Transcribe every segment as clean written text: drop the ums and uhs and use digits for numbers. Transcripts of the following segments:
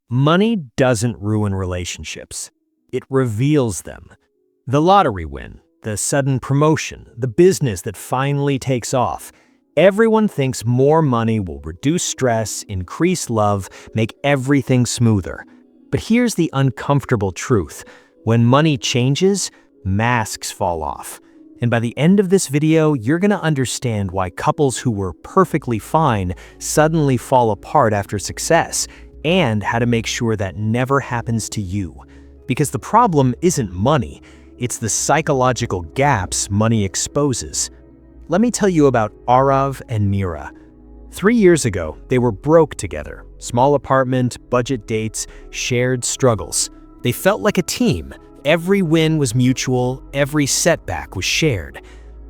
Money doesn't ruin relationships. It reveals them. The lottery win, the sudden promotion, the business that finally takes off. Everyone thinks more money will reduce stress, increase love, make everything smoother. But here's the uncomfortable truth. When money changes, masks fall off. And by the end of this video, you're going to understand why couples who were perfectly fine suddenly fall apart after success, and how to make sure that never happens to you. Because the problem isn't money, it's the psychological gaps money exposes. Let me tell you about Arav and Mira. 3 years ago, they were broke together. Small apartment, budget dates, shared struggles. They felt like a team. Every win was mutual, every setback was shared.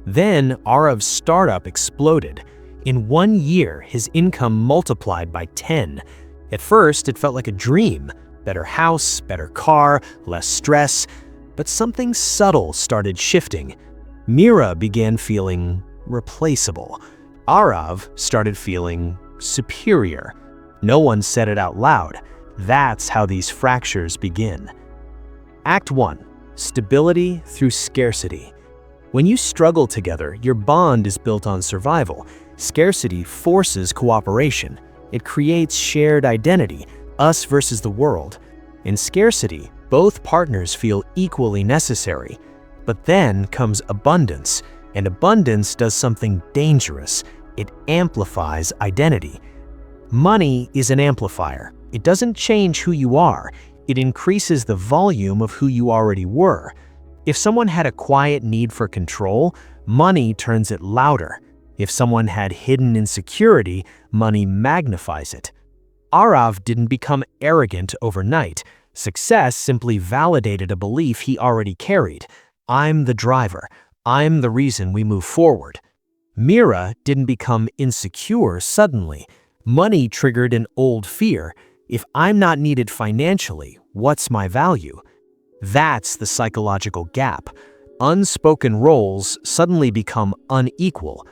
Then Arav's startup exploded. In 1 year, his income multiplied by 10. At first, it felt like a dream. Better house, better car, less stress. But something subtle started shifting. Mira began feeling replaceable. Arav started feeling superior. No one said it out loud. That's how these fractures begin. Act 1. Stability through scarcity. When you struggle together, your bond is built on survival. Scarcity forces cooperation. It creates shared identity, us versus the world. In scarcity, both partners feel equally necessary. But then comes abundance, and abundance does something dangerous. It amplifies identity. Money is an amplifier. It doesn't change who you are. It increases the volume of who you already were. If someone had a quiet need for control, money turns it louder. If someone had hidden insecurity, money magnifies it. Arav didn't become arrogant overnight. Success simply validated a belief he already carried. I'm the driver. I'm the reason we move forward. Mira didn't become insecure suddenly. Money triggered an old fear. If I'm not needed financially, what's my value? That's the psychological gap. Unspoken roles suddenly become unequal.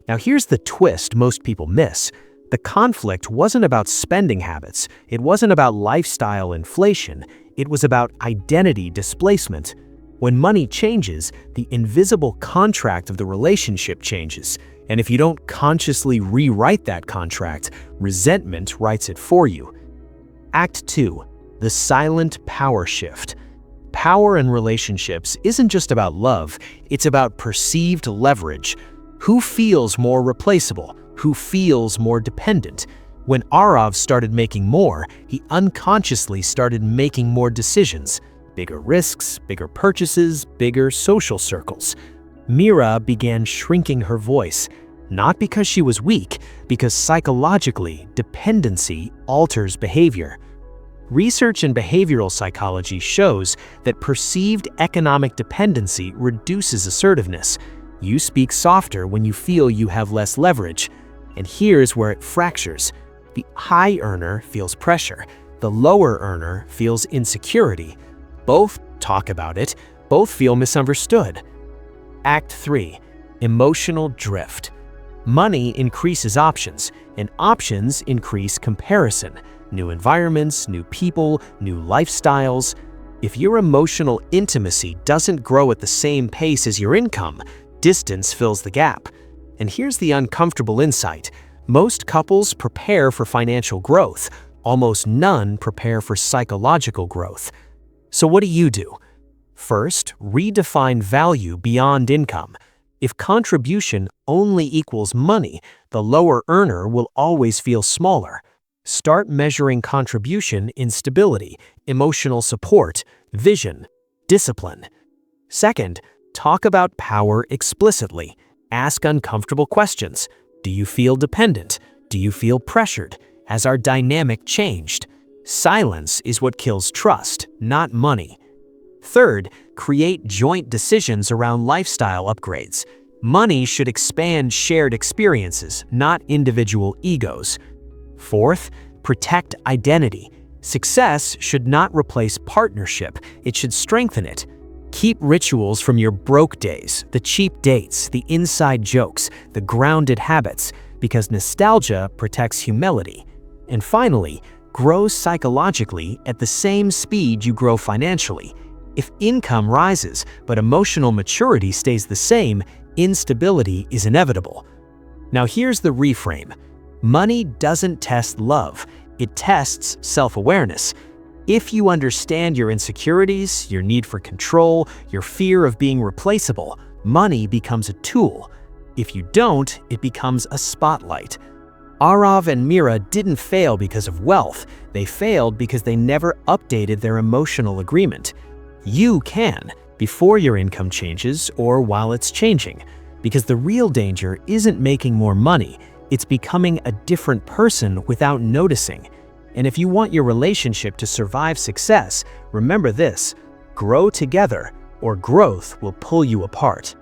Now here's the twist most people miss. The conflict wasn't about spending habits. It wasn't about lifestyle inflation. It was about identity displacement. When money changes, the invisible contract of the relationship changes. And if you don't consciously rewrite that contract, resentment writes it for you. Act 2. The silent power shift. Power in relationships isn't just about love, it's about perceived leverage. Who feels more replaceable? Who feels more dependent? When Arav started making more, he unconsciously started making more decisions. Bigger risks, bigger purchases, bigger social circles. Mira began shrinking her voice, not because she was weak, because psychologically, dependency alters behavior. Research in behavioral psychology shows that perceived economic dependency reduces assertiveness. You speak softer when you feel you have less leverage. And here's where it fractures. The high earner feels pressure. The lower earner feels insecurity. Both talk about it. Both feel misunderstood. Act 3. Emotional drift. Money increases options, and options increase comparison. New environments, new people, new lifestyles. If your emotional intimacy doesn't grow at the same pace as your income, distance fills the gap. And here's the uncomfortable insight. Most couples prepare for financial growth. Almost none prepare for psychological growth. So what do? First, redefine value beyond income. If contribution only equals money, the lower earner will always feel smaller. Start measuring contribution in stability, emotional support, vision, discipline. Second, talk about power explicitly. Ask uncomfortable questions. Do you feel dependent? Do you feel pressured? Has our dynamic changed? Silence is what kills trust, not money. Third, create joint decisions around lifestyle upgrades. Money should expand shared experiences, not individual egos. Fourth, protect identity. Success should not replace partnership, it should strengthen it. Keep rituals from your broke days, the cheap dates, the inside jokes, the grounded habits, because nostalgia protects humility. And finally, grows psychologically at the same speed you grow financially. If income rises but emotional maturity stays the same, instability is inevitable. Now here's the reframe. Money doesn't test love, it tests self-awareness. If you understand your insecurities, your need for control, your fear of being replaceable, money becomes a tool. If you don't, it becomes a spotlight. Arav and Mira didn't fail because of wealth, they failed because they never updated their emotional agreement. You can, before your income changes or while it's changing, because the real danger isn't making more money, it's becoming a different person without noticing. And if you want your relationship to survive success, remember this: grow together or growth will pull you apart.